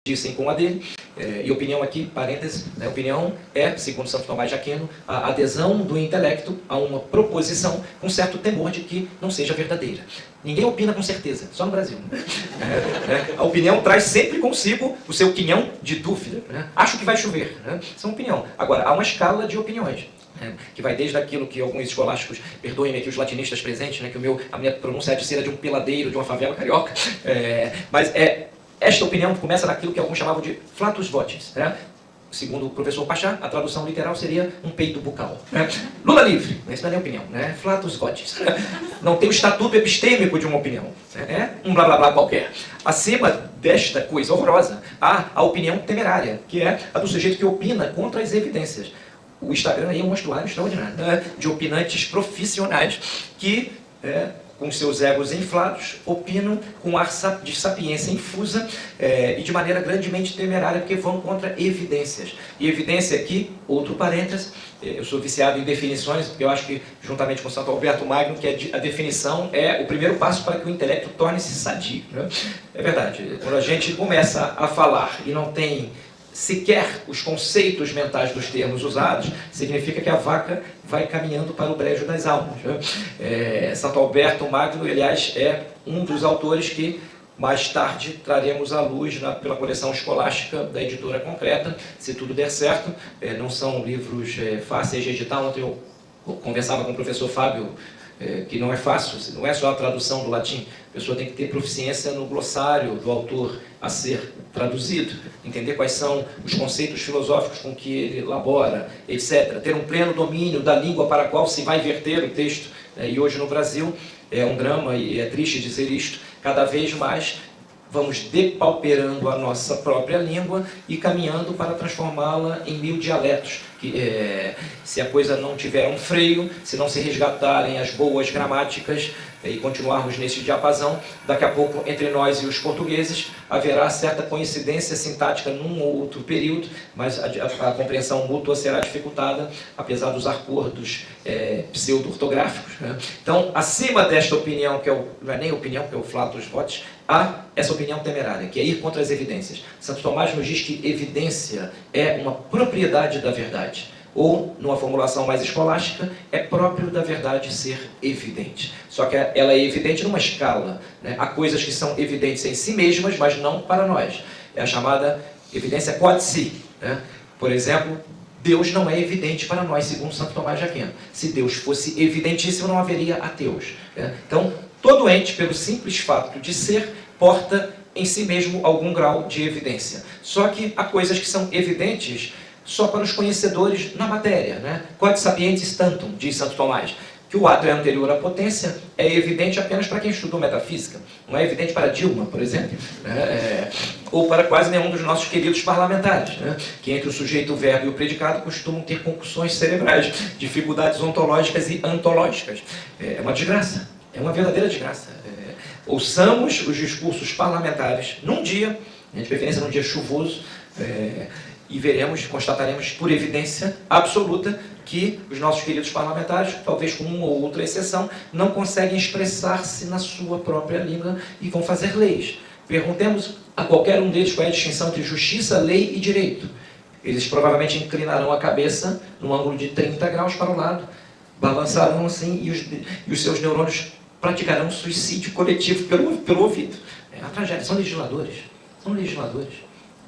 dissem com a dele, e opinião aqui, parênteses, né, opinião é, segundo Santo Tomás de Aquino, a adesão do intelecto a uma proposição com certo temor de que não seja verdadeira. Ninguém opina com certeza, só no Brasil. A opinião traz sempre consigo o seu quinhão de dúvida. Né? Acho que vai chover. Né? Isso é uma opinião. Agora, há uma escala de opiniões. Que vai desde aquilo que alguns escolásticos, perdoem-me aqui os latinistas presentes, né, que a minha pronúncia é de ser de um peladeiro, de uma favela carioca, mas esta opinião começa naquilo que alguns chamavam de flatus votis. Né? Segundo o professor Pachá, a tradução literal seria um peido bucal. Né? Lula livre, isso não é nem opinião, né? Flatus votis. Não tem o estatuto epistêmico de uma opinião. É um blá blá blá qualquer. Acima desta coisa horrorosa, há a opinião temerária, que é a do sujeito que opina contra as evidências. O Instagram aí é um mostruário extraordinário, né? De opinantes profissionais que, com seus egos inflados, opinam com ar de sapiência infusa e de maneira grandemente temerária, porque vão contra evidências. E evidência aqui, outro parênteses, eu sou viciado em definições, porque eu acho que, juntamente com Santo Alberto Magno, que a definição é o primeiro passo para que o intelecto torne-se sadio. Né? É verdade, quando a gente começa a falar e não tem sequer os conceitos mentais dos termos usados, significa que a vaca vai caminhando para o brejo das almas. Santo Alberto Magno, aliás, é um dos autores que mais tarde traremos à luz pela coleção escolástica da editora Concreta, se tudo der certo. Não são livros fáceis de editar. Ontem eu conversava com o professor Fábio, que não é fácil, não é só a tradução do latim, a pessoa tem que ter proficiência no glossário do autor a ser traduzido, entender quais são os conceitos filosóficos com que ele elabora, etc. Ter um pleno domínio da língua para a qual se vai verter o texto. E hoje no Brasil é um drama, e é triste dizer isto, cada vez mais vamos depauperando a nossa própria língua e caminhando para transformá-la em 1000 dialetos. Se a coisa não tiver um freio, se não se resgatarem as boas gramáticas e continuarmos nesse diapasão, daqui a pouco, entre nós e os portugueses, haverá certa coincidência sintática num ou outro período, mas a compreensão mútua será dificultada, apesar dos acordos pseudo-ortográficos. Né? Então, acima desta opinião, que não é nem opinião, que é o flatus votis, há essa opinião temerária, que é ir contra as evidências. Santo Tomás nos diz que evidência é uma propriedade da verdade, ou, numa formulação mais escolástica, é próprio da verdade ser evidente. Só que ela é evidente numa escala. Né? Há coisas que são evidentes em si mesmas, mas não para nós. É a chamada evidência quod si. Né? Por exemplo, Deus não é evidente para nós, segundo Santo Tomás de Aquino. Se Deus fosse evidentíssimo, não haveria ateus. Né? Então, todo ente, pelo simples fato de ser, porta em si mesmo algum grau de evidência. Só que há coisas que são evidentes só para os conhecedores na matéria. Né? Quod sapientis tantum, diz Santo Tomás, que o ato é anterior à potência, é evidente apenas para quem estudou metafísica. Não é evidente para Dilma, por exemplo, né? Ou para quase nenhum dos nossos queridos parlamentares, né? Que entre o sujeito, o verbo e o predicado costumam ter concussões cerebrais, dificuldades ontológicas e antológicas. É uma desgraça, é uma verdadeira desgraça. Ouçamos os discursos parlamentares num dia, de preferência num dia chuvoso, e constataremos por evidência absoluta que os nossos queridos parlamentares, talvez com uma ou outra exceção, não conseguem expressar-se na sua própria língua e vão fazer leis. Perguntemos a qualquer um deles qual é a distinção entre justiça, lei e direito. Eles provavelmente inclinarão a cabeça num ângulo de 30 graus para o lado, balançarão assim e os seus neurônios praticarão suicídio coletivo pelo ouvido. É uma tragédia. São legisladores. São legisladores.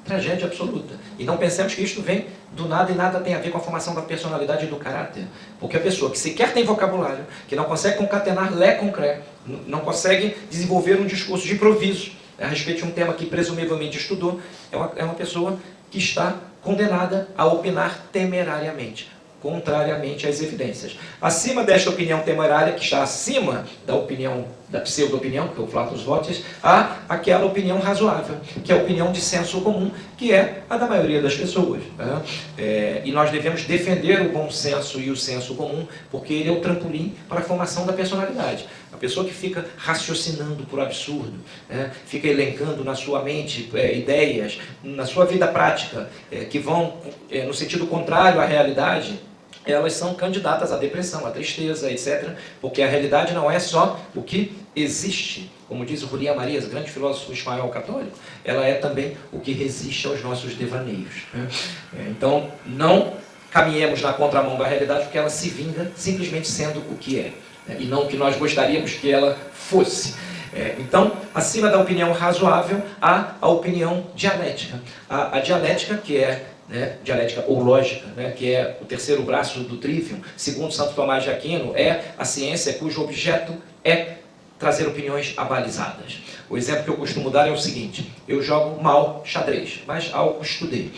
Tragédia absoluta. E não pensemos que isto vem do nada e nada tem a ver com a formação da personalidade e do caráter. Porque a pessoa que sequer tem vocabulário, que não consegue concatenar lé com cré, não consegue desenvolver um discurso de improviso a respeito de um tema que presumivelmente estudou, é uma pessoa que está condenada a opinar temerariamente, contrariamente às evidências. Acima desta opinião temerária, que está acima da opinião, da pseudo-opinião, que é o flatus votis, há aquela opinião razoável, que é a opinião de senso comum, que é a da maioria das pessoas. Né? E nós devemos defender o bom senso e o senso comum, porque ele é o trampolim para a formação da personalidade. A pessoa que fica raciocinando por absurdo, né? Fica elencando na sua mente ideias, na sua vida prática, que vão no sentido contrário à realidade, elas são candidatas à depressão, à tristeza, etc. Porque a realidade não é só o que existe, como diz o Julián Marías, grande filósofo espanhol católico, ela é também o que resiste aos nossos devaneios. Então, não caminhemos na contramão da realidade, porque ela se vinga simplesmente sendo o que é, e não o que nós gostaríamos que ela fosse. Então, acima da opinião razoável, há a opinião dialética. A dialética, que é dialética ou lógica, que é o terceiro braço do Trivium, segundo Santo Tomás de Aquino, é a ciência cujo objeto é trazer opiniões abalizadas. O exemplo que eu costumo dar é o seguinte: eu jogo mal xadrez, mas algo estudei.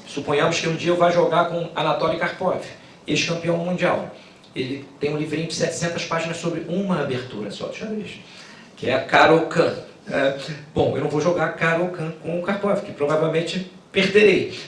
Suponhamos que um dia eu vá jogar com Anatoly Karpov, ex-campeão mundial. Ele tem um livrinho de 700 páginas sobre uma abertura só de xadrez, que é a Caro-Kann. Bom, eu não vou jogar Caro-Kann com o Karpov, que provavelmente perderei.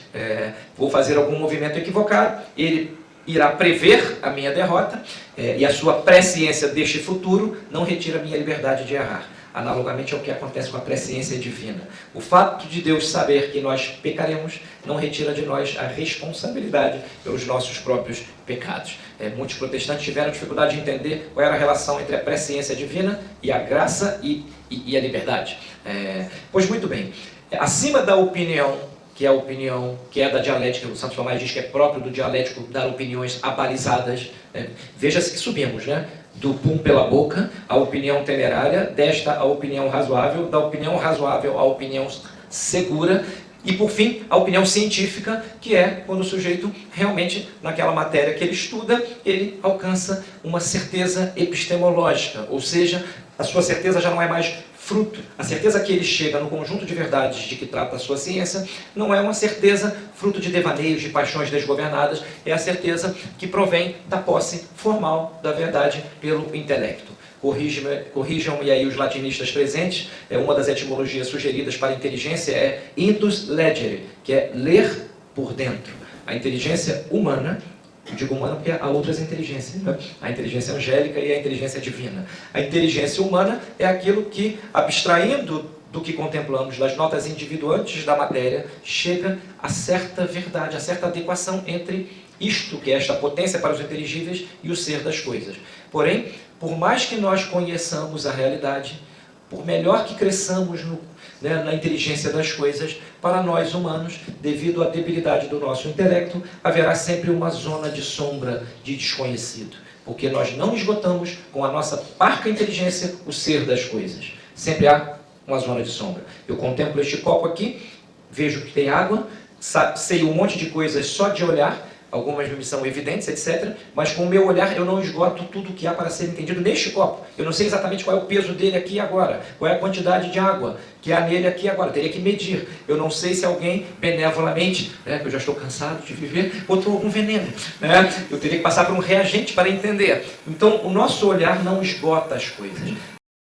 Vou fazer algum movimento equivocado, ele irá prever a minha derrota, e a sua presciência deste futuro não retira a minha liberdade de errar. Analogamente ao que acontece com a presciência divina. O fato de Deus saber que nós pecaremos não retira de nós a responsabilidade pelos nossos próprios pecados. Muitos protestantes tiveram dificuldade de entender qual era a relação entre a presciência divina e a graça e a liberdade. Pois muito bem, acima da opinião, que é a opinião que é da dialética, o Santo Tomás diz que é próprio do dialético dar opiniões abalizadas. Veja-se que subimos, do pum pela boca, a opinião temerária, desta a opinião razoável, da opinião razoável à opinião segura, e por fim, a opinião científica, que é quando o sujeito realmente, naquela matéria que ele estuda, ele alcança uma certeza epistemológica, ou seja, a sua certeza já não é mais fruto. A certeza que ele chega no conjunto de verdades de que trata a sua ciência não é uma certeza fruto de devaneios, de paixões desgovernadas, é a certeza que provém da posse formal da verdade pelo intelecto. Corrijam-me aí os latinistas presentes, uma das etimologias sugeridas para a inteligência é indus legere, que é ler por dentro. A inteligência humana, eu digo humana porque há outras inteligências, a inteligência angélica e a inteligência divina. A inteligência humana é aquilo que, abstraindo do que contemplamos, das notas individuantes da matéria, chega a certa verdade, a certa adequação entre isto, que é esta potência para os inteligíveis, e o ser das coisas. Porém, por mais que nós conheçamos a realidade, por melhor que cresçamos na inteligência das coisas, para nós humanos, devido à debilidade do nosso intelecto, haverá sempre uma zona de sombra, de desconhecido. Porque nós não esgotamos com a nossa parca inteligência o ser das coisas. Sempre há uma zona de sombra. Eu contemplo este copo aqui, vejo que tem água, sei um monte de coisas só de olhar, algumas me são evidentes, etc. Mas com o meu olhar eu não esgoto tudo o que há para ser entendido neste copo. Eu não sei exatamente qual é o peso dele aqui agora, qual é a quantidade de água que há nele aqui agora, teria que medir. Eu não sei se alguém benevolamente, que eu já estou cansado de viver, botou algum veneno. Eu teria que passar por um reagente para entender. Então o nosso olhar não esgota as coisas.